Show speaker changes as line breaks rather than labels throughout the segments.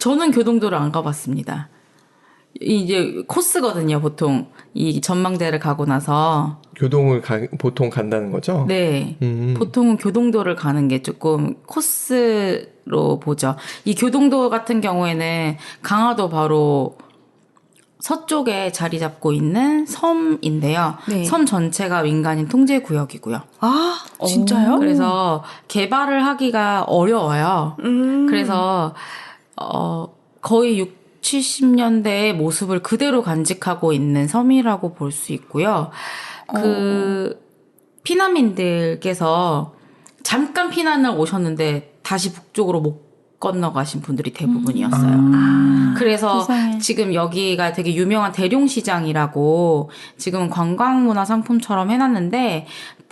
저는 교동도를 안 가봤습니다. 이제 코스거든요, 보통. 이 전망대를 가고 나서.
교동을 보통 간다는 거죠?
네. 보통은 교동도를 가는 게 조금 코스로 보죠. 이 교동도 같은 경우에는 강화도 바로 서쪽에 자리 잡고 있는 섬인데요.
네.
섬 전체가 민간인 통제 구역이고요.
아, 진짜요?
그래서 개발을 하기가 어려워요. 그래서 거의 6, 70년대의 모습을 그대로 간직하고 있는 섬이라고 볼 수 있고요. 그 피난민들께서 잠깐 피난을 오셨는데 다시 북쪽으로 못 건너가신 분들이 대부분이었어요. 그래서
세상에.
지금 여기가 되게 유명한 대룡시장이라고 지금은 관광문화 상품처럼 해놨는데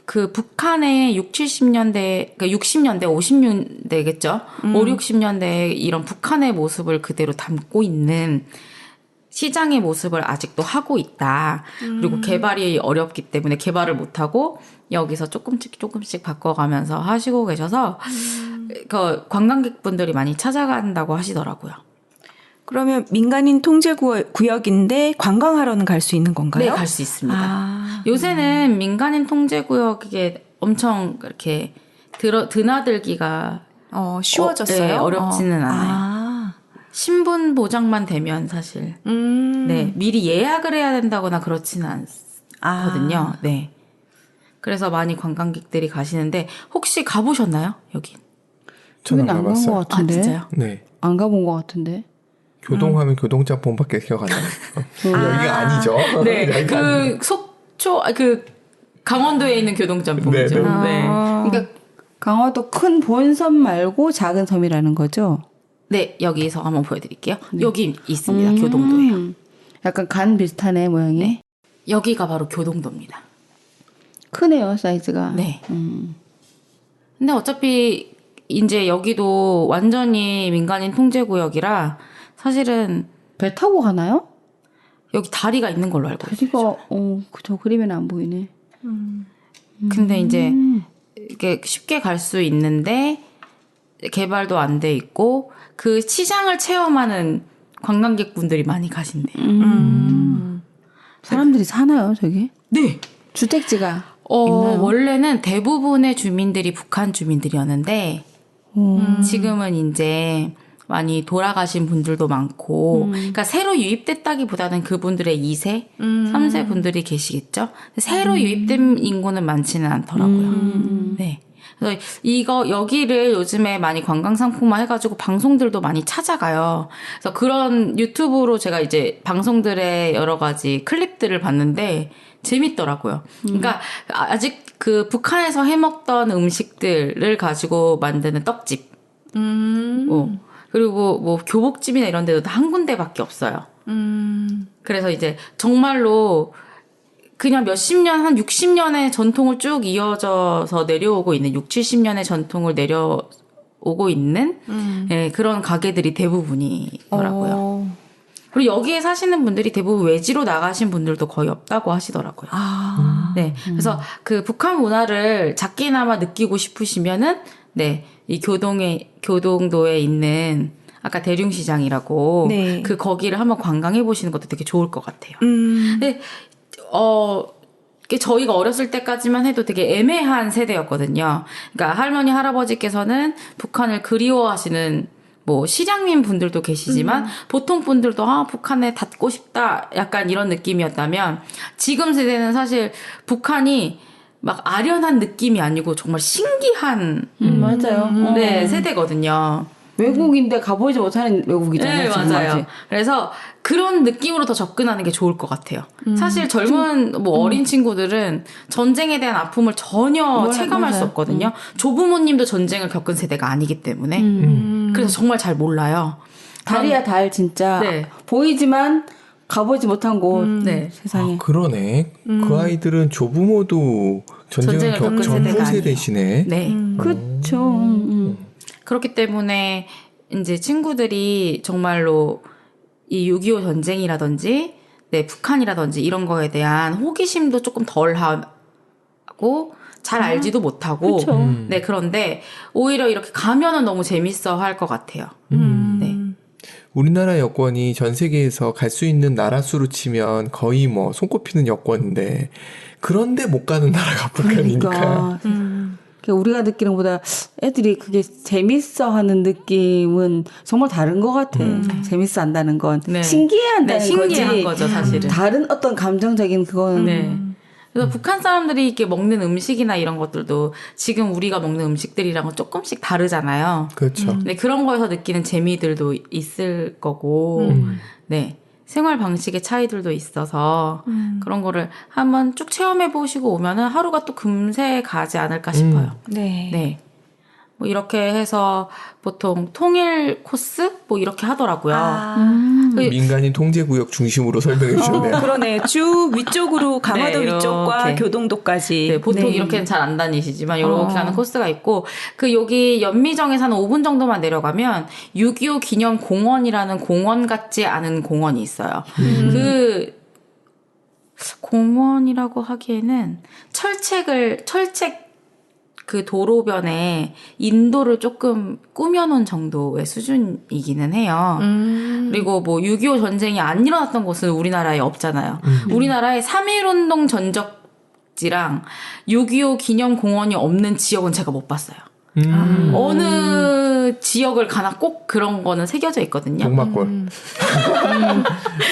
그 북한의 6, 70년대, 그러니까 60년대, 50년대겠죠? 5, 60년대에 이런 북한의 모습을 그대로 담고 있는 시장의 모습을 아직도 하고 있다. 그리고 개발이 어렵기 때문에 개발을 못하고 여기서 조금씩 바꿔가면서 하시고 계셔서 그 관광객분들이 많이 찾아간다고 하시더라고요.
그러면 민간인 통제 구역인데 관광하러는 갈 수 있는 건가요?
네, 갈 수 있습니다.
아,
요새는 민간인 통제 구역에 엄청 이렇게 드나들기가
쉬워졌어요?
네, 어렵지는 않아요.
아.
신분 보장만 되면 사실 네, 미리 예약을 해야 된다거나 그렇지는 않거든요. 네. 그래서 많이 관광객들이 가시는데 혹시 가보셨나요? 여기?
저는 안
안 간 것
가봤어요.
같은데.
아, 진짜요?
네.
안 가본 것 같은데.
교동하면 교동짬뽕밖에 기억 안 나요. 여기가 아니죠.
네.
여기가 아니에요.
그 강원도에 있는 교동짬뽕이죠.
네, 네.
네.
그러니까 강화도 큰 본섬 말고 작은 섬이라는 거죠.
네, 여기서 한번 보여드릴게요. 여기 있습니다. 교동도예요.
약간 간 비슷하네 모양이.
네. 여기가 바로 교동도입니다.
크네요 사이즈가.
네. 근데 어차피 이제 여기도 완전히 민간인 통제구역이라 사실은
배 타고 가나요?
여기 다리가 있는 걸로 알고 있어요.
다리가 저 그림에는 안 보이네.
근데 이제 이게 쉽게 갈 수 있는데 개발도 안 돼 있고 그 시장을 체험하는 관광객분들이 많이 가신대요.
사람들이 사나요 저기?
네.
주택지가 있나요?
원래는 대부분의 주민들이 북한 주민들이었는데 지금은 이제 많이 돌아가신 분들도 많고 그러니까 새로 유입됐다기보다는 그분들의 2세, 3세 분들이 계시겠죠. 새로 유입된 인구는 많지는 않더라고요. 네. 그래서 여기를 요즘에 많이 관광 상품화 해가지고 방송들도 많이 찾아가요. 그래서 그런 유튜브로 제가 이제 방송들의 여러 가지 클립들을 봤는데 재밌더라고요. 그러니까 아직 그 북한에서 해먹던 음식들을 가지고 만드는 떡집. 그리고 뭐 교복집이나 이런 데도 다 한 군데밖에 없어요. 그래서 이제 정말로 그냥 몇십 년, 한 60년의 전통을 쭉 이어져서 내려오고 있는 6, 70년의 전통을 내려오고 있는 예, 그런 가게들이 대부분이더라고요. 그리고 여기에 사시는 분들이 대부분 외지로 나가신 분들도 거의 없다고 하시더라고요. 네. 그래서 그 북한 문화를 작게나마 느끼고 싶으시면은 네. 이 교동도에 있는 아까 대룡시장이라고
네.
그 거기를 한번 관광해 보시는 것도 되게 좋을 것 같아요. 근데 저희가 어렸을 때까지만 해도 되게 애매한 세대였거든요. 그러니까 할머니 할아버지께서는 북한을 그리워하시는 뭐 실향민 분들도 계시지만 보통 분들도 북한에 닿고 싶다 약간 이런 느낌이었다면 지금 세대는 사실 북한이 막 아련한 느낌이 아니고 정말 신기한
맞아요.
네, 세대거든요.
외국인데 가보지 못하는 외국이잖아요.
네, 맞아요.
아직.
그래서 그런 느낌으로 더 접근하는 게 좋을 것 같아요. 사실 젊은 뭐 어린 친구들은 전쟁에 대한 아픔을 전혀 체감할 수 없거든요. 조부모님도 전쟁을 겪은 세대가 아니기 때문에 그래서 정말 잘 몰라요.
달이야 달 진짜
네.
보이지만 가보지 못한 곳
네.
세상에.
그러네. 그 아이들은 조부모도 전쟁을 겪은
세대가
세대시네.
네.
그쵸.
그렇기 때문에 이제 친구들이 정말로 이 6.25 전쟁이라든지 네, 북한이라든지 이런 거에 대한 호기심도 조금 덜 하고 잘 알지도 못하고 네, 그런데 오히려 이렇게 가면은 너무 재밌어 할 것 같아요. 네.
우리나라 여권이 전 세계에서 갈 수 있는 나라 수로 치면 거의 뭐 손꼽히는 여권인데 그런데 못 가는 나라가 북한이니까.
그러니까 우리가 느끼는 것보다 애들이 그게 재밌어 하는 느낌은 정말 다른 것 같아. 재밌어 한다는 건.
네.
신기해한다는
네, 신기한
거지.
거죠, 사실은.
다른 어떤 감정적인 그거는.
네. 그래서 북한 사람들이 이렇게 먹는 음식이나 이런 것들도 지금 우리가 먹는 음식들이랑은 조금씩 다르잖아요.
그렇죠.
네, 그런 거에서 느끼는 재미들도 있을 거고, 네. 생활 방식의 차이들도 있어서 그런 거를 한번 쭉 체험해 보시고 오면은 하루가 또 금세 가지 않을까 싶어요.
네.
네. 뭐 이렇게 해서 보통 통일 코스 뭐 이렇게 하더라고요. 그-
민간인 통제구역 중심으로 설명해 주셨네요.
그러네. 쭉 위쪽으로 강화도
네,
위쪽과
이렇게.
교동도까지.
네, 보통
네.
이렇게는 잘 안 다니시지만 이렇게 가는 코스가 있고 그 여기 연미정에서 한 5분 정도만 내려가면 6.25 기념 공원이라는 공원 같지 않은 공원이 있어요. 그 공원이라고 하기에는 철책 그 도로변에 인도를 조금 꾸며놓은 정도의 수준이기는 해요. 그리고 뭐 6.25 전쟁이 안 일어났던 곳은 우리나라에 없잖아요. 우리나라에 3.1운동 전적지랑 6.25 기념공원이 없는 지역은 제가 못 봤어요. 어느 지역을 가나 꼭 그런 거는 새겨져 있거든요.
동막골.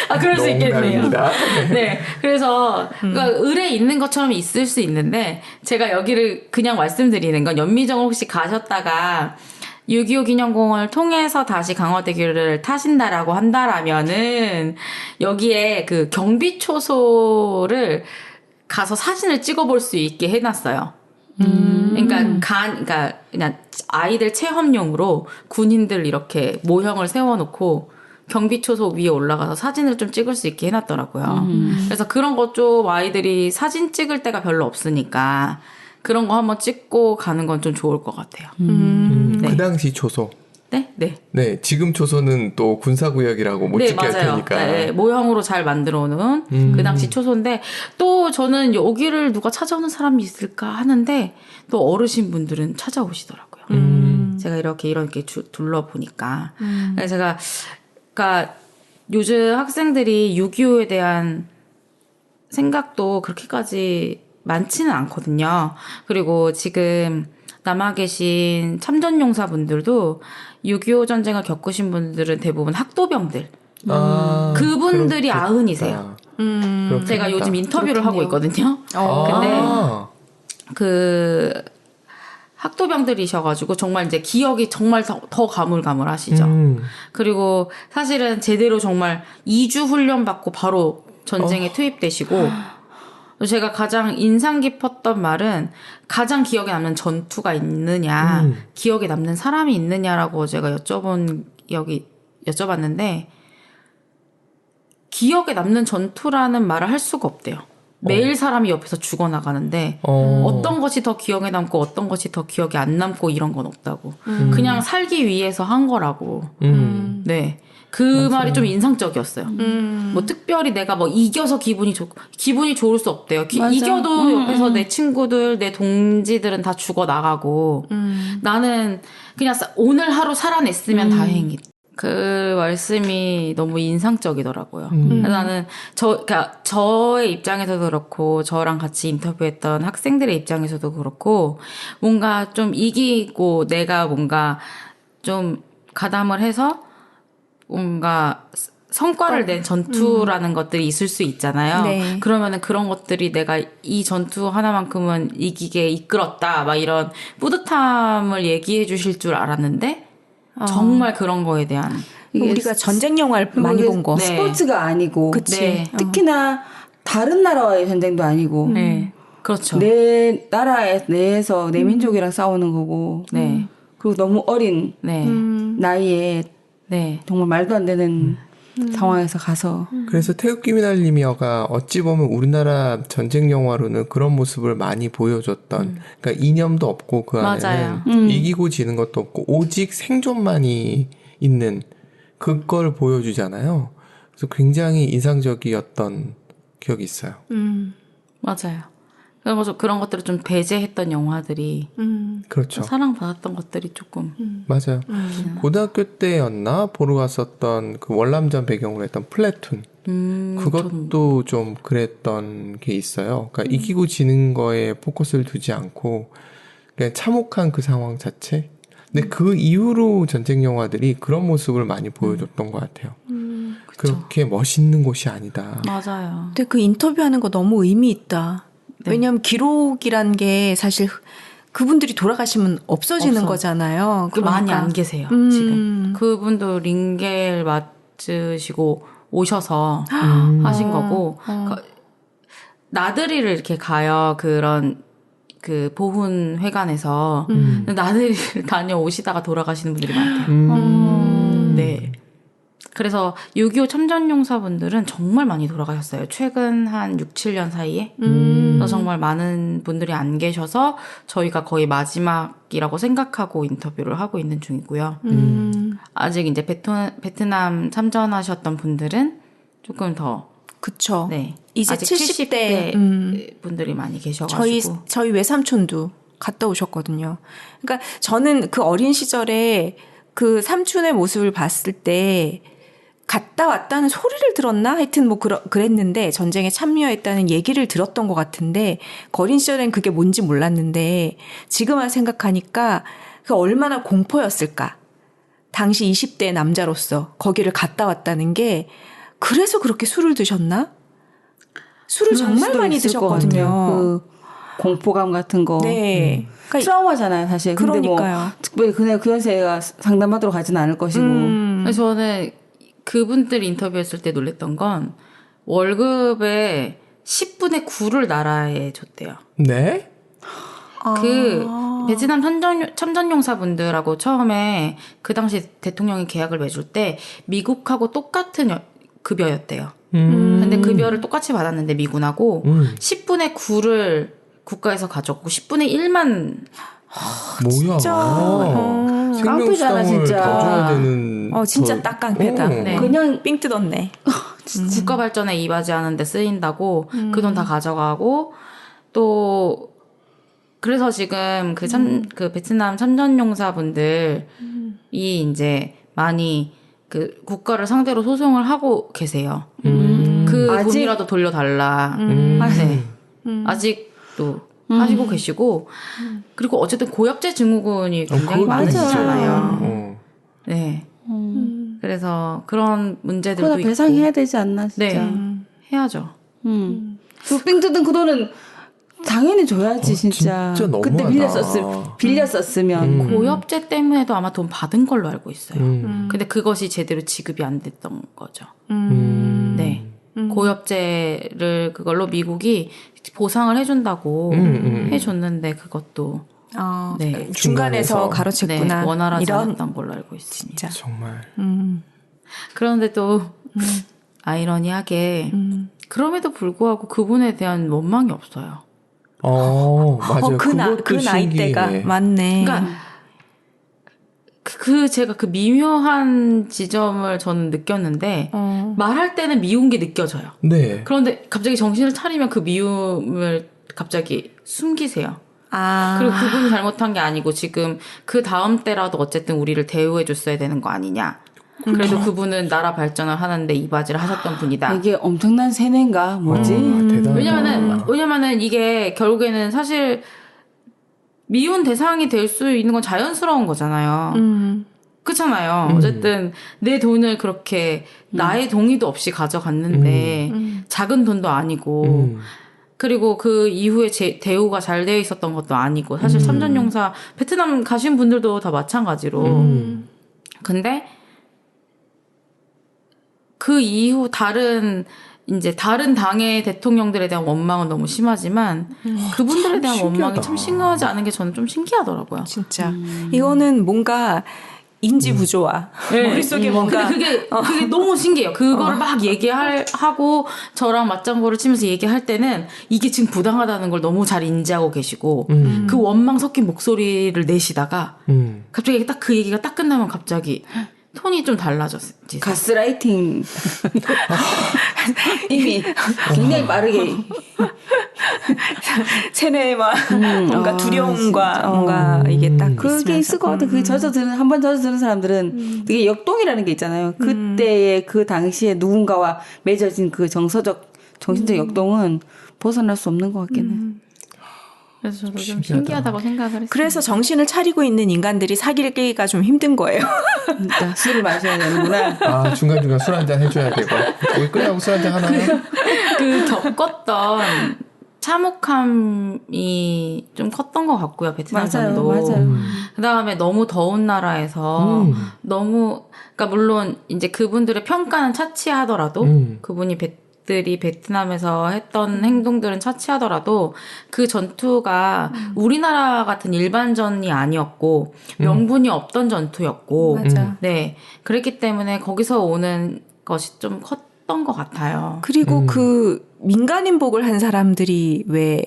아, 그럴 수 있겠네요.
농담입니다.
네. 그래서, 그러니까 을에 있는 것처럼 있을 수 있는데, 제가 여기를 그냥 말씀드리는 건, 연미정 혹시 가셨다가, 6.25 기념공원을 통해서 다시 강화대교를 타신다라고 한다라면은, 여기에 그 경비초소를 가서 사진을 찍어볼 수 있게 해놨어요. 그러니까 그냥 아이들 체험용으로 군인들 이렇게 모형을 세워놓고 경비초소 위에 올라가서 사진을 좀 찍을 수 있게 해놨더라고요. 그래서 그런 거 좀 아이들이 사진 찍을 때가 별로 없으니까 그런 거 한번 찍고 가는 건 좀 좋을 것 같아요. 네.
그 당시 초소.
네, 네.
네, 지금 초소는 또 군사구역이라고 못
네,
찍게 할
맞아요.
테니까.
네, 모형으로 잘 만들어 놓은 그 당시 초소인데 또 저는 여기를 누가 찾아오는 사람이 있을까 하는데 또 어르신 분들은 찾아오시더라고요. 제가 이렇게 둘러보니까. 그래서 제가 그러니까 요즘 학생들이 6.25에 대한 생각도 그렇게까지 많지는 않거든요. 그리고 지금 남아 계신 참전용사분들도 6.25 전쟁을 겪으신 분들은 대부분 학도병들.
아,
그분들이
그렇겠다.
아흔이세요.
그렇겠다.
제가 요즘 인터뷰를 하고 있거든요. 근데
아,
그 학도병들이셔가지고 정말 이제 기억이 정말 더 가물가물하시죠. 그리고 사실은 제대로 정말 2주 훈련 받고 바로 전쟁에 투입되시고 제가 가장 인상 깊었던 말은 가장 기억에 남는 전투가 있느냐, 기억에 남는 사람이 있느냐라고 제가 여쭤봤는데 기억에 남는 전투라는 말을 할 수가 없대요. 매일 사람이 옆에서 죽어나가는데 어떤 것이 더 기억에 남고 어떤 것이 더 기억에 안 남고 이런 건 없다고. 그냥 살기 위해서 한 거라고. 네. 그 말이 좀 인상적이었어요. 뭐 특별히 내가 뭐 이겨서 기분이 좋을 수 없대요. 이겨도 옆에서 내 친구들, 내 동지들은 다 죽어 나가고 나는 그냥 오늘 하루 살아냈으면 다행이. 그 말씀이 너무 인상적이더라고요. 그래서 나는 그러니까 저의 입장에서도 그렇고 저랑 같이 인터뷰했던 학생들의 입장에서도 그렇고 뭔가 좀 이기고 내가 뭔가 좀 가담을 해서 뭔가 성과를 낸 전투라는 것들이 있을 수 있잖아요.
네.
그러면은 그런 것들이 내가 이 전투 하나만큼은 이기게 이끌었다. 막 이런 뿌듯함을 얘기해 주실 줄 알았는데 정말 그런 거에 대한
우리가 전쟁 영화를 많이 본 거.
네.
스포츠가 아니고.
그치.
네.
특히나 다른 나라와의 전쟁도 아니고.
네. 그렇죠.
내 나라에 내에서 내 민족이랑 싸우는 거고.
네.
그리고 너무 어린
네.
나이에
네.
정말 말도 안 되는 상황에서 가서.
그래서 태극기미날리미어가 어찌 보면 우리나라 전쟁 영화로는 그런 모습을 많이 보여줬던. 그러니까 이념도 없고 그 안에는
맞아요.
이기고 지는 것도 없고 오직 생존만이 있는 그걸 보여주잖아요. 그래서 굉장히 인상적이었던 기억이 있어요.
맞아요. 그래서 그런 것들을 좀 배제했던 영화들이
그렇죠.
사랑받았던 것들이 조금
맞아요. 고등학교 때였나 보러 갔었던 그 월남전 배경으로 했던 플래툰. 그것도 좀 그랬던 게 있어요. 그러니까 이기고 지는 거에 포커스를 두지 않고 그냥 참혹한 그 상황 자체. 근데 그 이후로 전쟁 영화들이 그런 모습을 많이 보여줬던 것 같아요. 그렇게 멋있는 곳이 아니다.
맞아요.
근데 그 인터뷰하는 거 너무 의미 있다.
네.
왜냐하면 기록이란 게 사실 그분들이 돌아가시면 없어지는
없어요.
거잖아요.
그 많이
그러니까.
안 계세요 지금. 그분도 링겔 맞으시고 오셔서 하신 거고 나들이를 이렇게 가요. 그런 그 보훈회관에서 나들이를 다녀오시다가 돌아가시는 분들이 많대요. 네. 그래서 6.25 참전용사분들은 정말 많이 돌아가셨어요. 최근 한 6, 7년 사이에. 그래서 정말 많은 분들이 안 계셔서 저희가 거의 마지막이라고 생각하고 인터뷰를 하고 있는 중이고요. 아직 이제 베트남 참전하셨던 분들은 조금 더
그쵸.
네.
이제
아직
70대
분들이 많이 계셔가지고.
저희 외삼촌도 갔다 오셨거든요. 그러니까 저는 그 어린 시절에 그 삼촌의 모습을 봤을 때 갔다 왔다는 소리를 들었나? 하여튼 뭐 그랬는데 전쟁에 참여했다는 얘기를 들었던 것 같은데 그 어린 시절엔 그게 뭔지 몰랐는데 지금 생각하니까 그 얼마나 공포였을까. 당시 20대 남자로서 거기를 갔다 왔다는 게 그래서 그렇게 술을 드셨나? 술을 정말 많이 드셨거든요.
그 공포감 같은 거.
네. 그러니까
트라우마잖아요, 사실. 근데
그러니까요.
뭐 특별히 그냥 그 연세가 상담하도록 하지는 않을 것이고.
그래서 저는 그분들 인터뷰했을 때 놀랬던 건 월급의 10분의 9를 나라에 줬대요.
네?
그 베트남 참전용사분들하고 처음에 그 당시 대통령이 계약을 맺을 때 미국하고 똑같은 급여였대요. 근데 급여를 똑같이 받았는데 미군하고 10분의 9를 국가에서 가져오고 10분의 1만
뭐야?
깡패잖아,
생명수당을
진짜.
더 줘야 되는.
진짜 딱 깡패다.
네.
그냥 삥 뜯었네.
국가 발전에 이바지하는데 쓰인다고 그 돈 다 가져가고 또 그래서 지금 그 베트남 참전용사분들이 이제 많이 그 국가를 상대로 소송을 하고 계세요. 그
아직?
돈이라도 돌려달라. 네. 아직도 하시고 계시고 그리고 어쨌든 고엽제 증후군이 굉장히
그거
많으시잖아요.
어.
네. 그래서 그런 문제들도
그러다
있고.
배상해야 되지 않나, 진짜.
네. 해야죠.
그삥 뜯은 그 돈은 당연히 줘야지, 진짜.
진짜 너무하다.
그때 빌렸었으면.
고엽제 때문에도 아마 돈 받은 걸로 알고 있어요. 근데 그것이 제대로 지급이 안 됐던 거죠. 네. 고엽제를 그걸로 미국이 보상을 해준다고 해줬는데 그것도 네.
중간에서 가로챘구나.
네, 원활하지
이런
않았던 걸로 알고 있습니다.
진짜.
정말.
그런데 또 아이러니하게 그럼에도 불구하고 그분에 대한 원망이 없어요.
맞아요.
그
그것도
나이대가
신기해.
맞네.
그러니까 제가 그 미묘한 지점을 저는 느꼈는데 말할 때는 미운 게 느껴져요.
네.
그런데 갑자기 정신을 차리면 그 미움을 갑자기 숨기세요.
아.
그리고 그분이 잘못한 게 아니고 지금 그 다음 때라도 어쨌든 우리를 대우해 줬어야 되는 거 아니냐. 그래도 그분은 나라 발전을 하는데 이바지를 하셨던 분이다.
이게 엄청난 세뇌인가, 뭐지?
대단하다.
왜냐면은 이게 결국에는 사실 미운 대상이 될 수 있는 건 자연스러운 거잖아요. 그렇잖아요. 어쨌든 내 돈을 그렇게 나의 동의도 없이 가져갔는데 작은 돈도 아니고 그리고 그 이후에 대우가 잘 되어 있었던 것도 아니고 사실 참전용사 베트남 가신 분들도 다 마찬가지로 근데 그 이후 다른 당의 대통령들에 대한 원망은 너무 심하지만 그분들에 대한 원망이 참 심하지 않은 게 저는 좀 신기하더라고요.
진짜. 이거는 뭔가 인지 부조화. 머릿속에 뭔가.
근데 그게 너무 신기해요. 그거를 막 얘기하고 저랑 맞장구를 치면서 얘기할 때는 이게 지금 부당하다는 걸 너무 잘 인지하고 계시고 그 원망 섞인 목소리를 내시다가 갑자기 딱 그 얘기가 딱 끝나면 갑자기 톤이 좀 달라졌지.
가스라이팅 이미 굉장히 빠르게
체내와 뭔가 두려움과
진짜.
뭔가 이게 딱
그게 있을 것 같아. 그게 한번 젖어드는 사람들은 되게 역동이라는 게 있잖아요. 그때의 그 당시에 누군가와 맺어진 그 정신적 역동은 벗어날 수 없는 것 같긴 해.
그래서 저도 좀
신기하다.
신기하다고 생각을 했어요.
그래서 정신을 차리고 있는 인간들이 사귀기가 좀 힘든 거예요.
그러니까 술을 마셔야 되는구나.
아, 중간중간 술 한잔 해줘야 되고. 우리 끝나고 술 한잔 하나요?
그 겪었던 참혹함이 좀 컸던 것 같고요. 베트남전도.
맞아요.
그다음에 너무 더운 나라에서 너무 그러니까 물론 이제 그분들의 평가는 차치하더라도 그들이 베트남에서 했던 행동들은 차치하더라도 그 전투가 우리나라 같은 일반전이 아니었고 명분이 없던 전투였고
맞아.
네 그랬기 때문에 거기서 오는 것이 좀 컸던 것 같아요.
그리고 그 민간인복을 한 사람들이 왜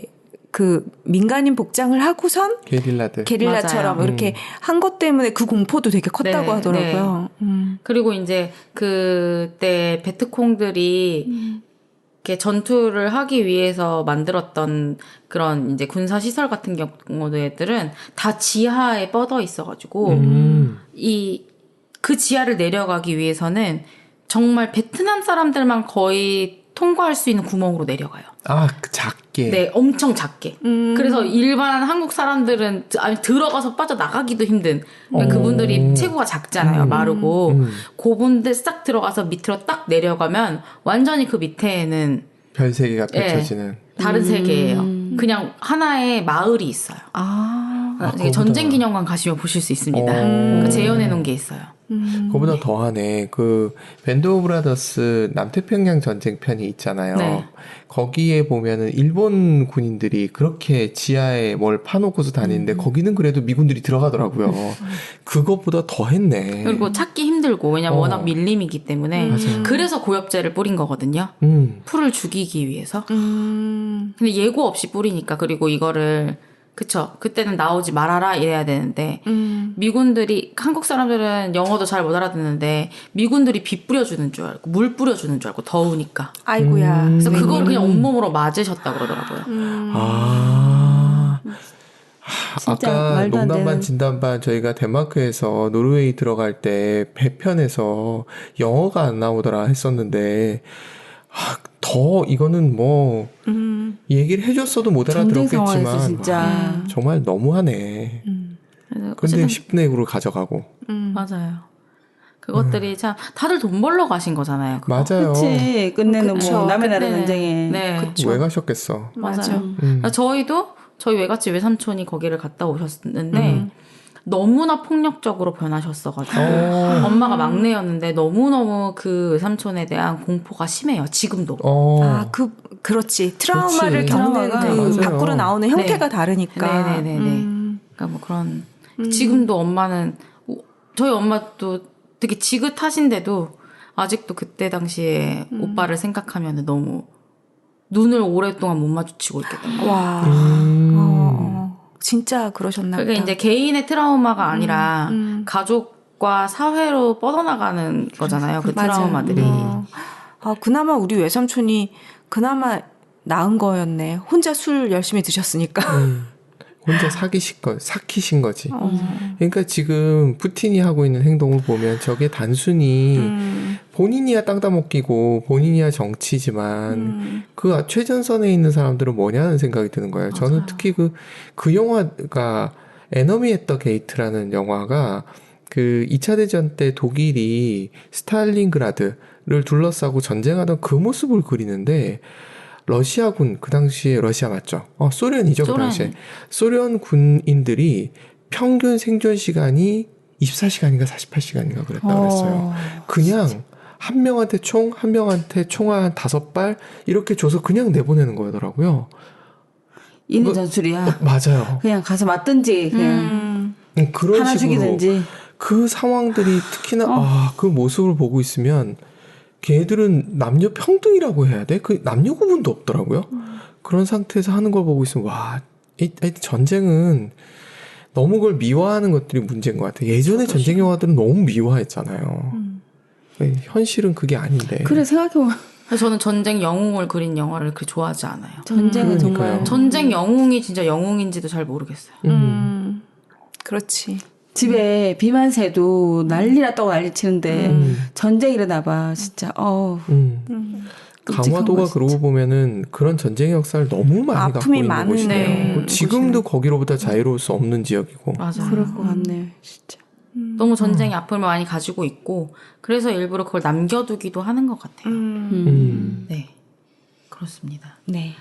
그 민간인 복장을 하고선 게릴라처럼
맞아요.
이렇게 한 것 때문에 그 공포도 되게 컸다고
네,
하더라고요.
그리고 이제 그때 베트콩들이 이렇게 전투를 하기 위해서 만들었던 그런 이제 군사 시설 같은 경우들은 다 지하에 뻗어 있어가지고 그 지하를 내려가기 위해서는 정말 베트남 사람들만 거의 통과할 수 있는 구멍으로 내려가요.
아, 작게.
네, 엄청 작게. 그래서 일반 한국 사람들은 아니 들어가서 빠져나가기도 힘든. 그러니까 그분들이 체구가 작잖아요. 마르고. 그분들 싹 들어가서 밑으로 딱 내려가면 완전히 그 밑에는
별 세계가 펼쳐지는.
다른 세계예요. 그냥 하나의 마을이 있어요. 되게 전쟁 기념관 가시면 보실 수 있습니다. 재현해 놓은 게 있어요.
그거보다 더하네. 그 밴드 오브 브라더스 남태평양 전쟁 편이 있잖아요.
네.
거기에 보면은 일본 군인들이 그렇게 지하에 뭘 파놓고서 다니는데 거기는 그래도 미군들이 들어가더라고요. 그것보다 더 했네.
그리고 찾기 힘들고 왜냐면 워낙 밀림이기 때문에 그래서 고엽제를 뿌린 거거든요. 풀을 죽이기 위해서. 근데 예고 없이 뿌리니까 그리고 이거를 그쵸. 그때는 나오지 말아라 이래야 되는데 미군들이 한국 사람들은 영어도 잘 못 알아듣는데 미군들이 비 뿌려주는 줄 알고 물 뿌려주는 줄 알고 더우니까.
아이고야.
그래서 그걸 그냥 온몸으로 맞으셨다 그러더라고요.
아까
말도 안
농담반
되는.
진담반 저희가 덴마크에서 노르웨이 들어갈 때 배편에서 영어가 안 나오더라 했었는데 더 이거는 뭐 얘기를 해줬어도 못
전쟁 상황에서
알아들었겠지만
진짜
정말 너무하네.
그래서
근데
어쨌든
10내구로 가져가고.
맞아요. 그것들이 참 다들 돈 벌러 가신 거잖아요. 그거.
맞아요.
그치. 끝내는
그쵸.
뭐 남의 나라
그때는-
전쟁에
네.
왜 가셨겠어?
맞아요. 그러니까 저희 외갓집 외삼촌이 거기를 갔다 오셨는데 너무나 폭력적으로 변하셨어가지고 엄마가 막내였는데 너무너무 그 외삼촌에 대한 공포가 심해요. 지금도.
그렇지. 트라우마를
그렇지.
겪는
트라우마가.
그
맞아요.
밖으로 나오는 형태가
네.
다르니까.
네네네네. 그러니까 뭐 그런 지금도 엄마는 저희 엄마도 되게 지긋하신데도 아직도 그때 당시에 오빠를 생각하면 너무 눈을 오랫동안 못 마주치고 있겠던 거예요.
와. 진짜 그러셨나 보다.
그게 이제 개인의 트라우마가 아니라 가족과 사회로 뻗어나가는 거잖아요. 그
맞아요.
트라우마들이.
그나마 우리 외삼촌이 그나마 나은 거였네. 혼자 술 열심히 드셨으니까.
혼자 삭히신 거지. 그러니까 지금 푸틴이 하고 있는 행동을 보면 저게 단순히 본인이야 땅 따먹기고 본인이야 정치지만 그 최전선에 있는 사람들은 뭐냐는 생각이 드는 거예요.
맞아요.
저는 특히 그 영화가 에너미 앳 더 게이트라는 영화가 그 2차 대전 때 독일이 스탈린그라드를 둘러싸고 전쟁하던 그 모습을 그리는데 러시아군, 그 당시에 러시아 맞죠? 소련이죠, 그 당시에. 소련 군인들이 평균 생존 시간이 24시간인가 48시간인가 그랬다고 그랬어요. 그냥 한 명한테 총, 한 명한테 총알 한 5발 이렇게 줘서 그냥 내보내는 거더라고요.
있는 전술이야.
맞아요.
그냥 가서 맞든지 그냥
그런
하나
식으로
죽이든지.
그 상황들이 특히나 그 모습을 보고 있으면 걔들은 남녀 평등이라고 해야 돼? 그 남녀 구분도 없더라고요. 그런 상태에서 하는 걸 보고 있으면 와, 전쟁은 너무 그걸 미화하는 것들이 문제인 것 같아요. 예전에 전쟁 영화들은 너무 미화했잖아요. 현실은 그게 아닌데.
그래 생각해보면
그래서 저는 전쟁 영웅을 그린 영화를 그렇게 좋아하지 않아요.
전쟁은 정말
그러니까요.
전쟁 영웅이 진짜 영웅인지도 잘 모르겠어요.
그렇지.
집에 비만 새도 난리 났다고 난리치는데 전쟁 일어나봐 진짜 끔찍한
강화도가
거, 진짜.
그러고 보면은 그런 전쟁 역사를 너무 많이 갖고
아픔이
있는
많네.
곳이네요. 지금도 거기로부터 자유로울 수 없는 지역이고.
맞아요.
그럴 것 같네요 진짜.
너무 전쟁의 아픔을 많이 가지고 있고 그래서 일부러 그걸 남겨두기도 하는 것 같아요. 네, 그렇습니다.
네.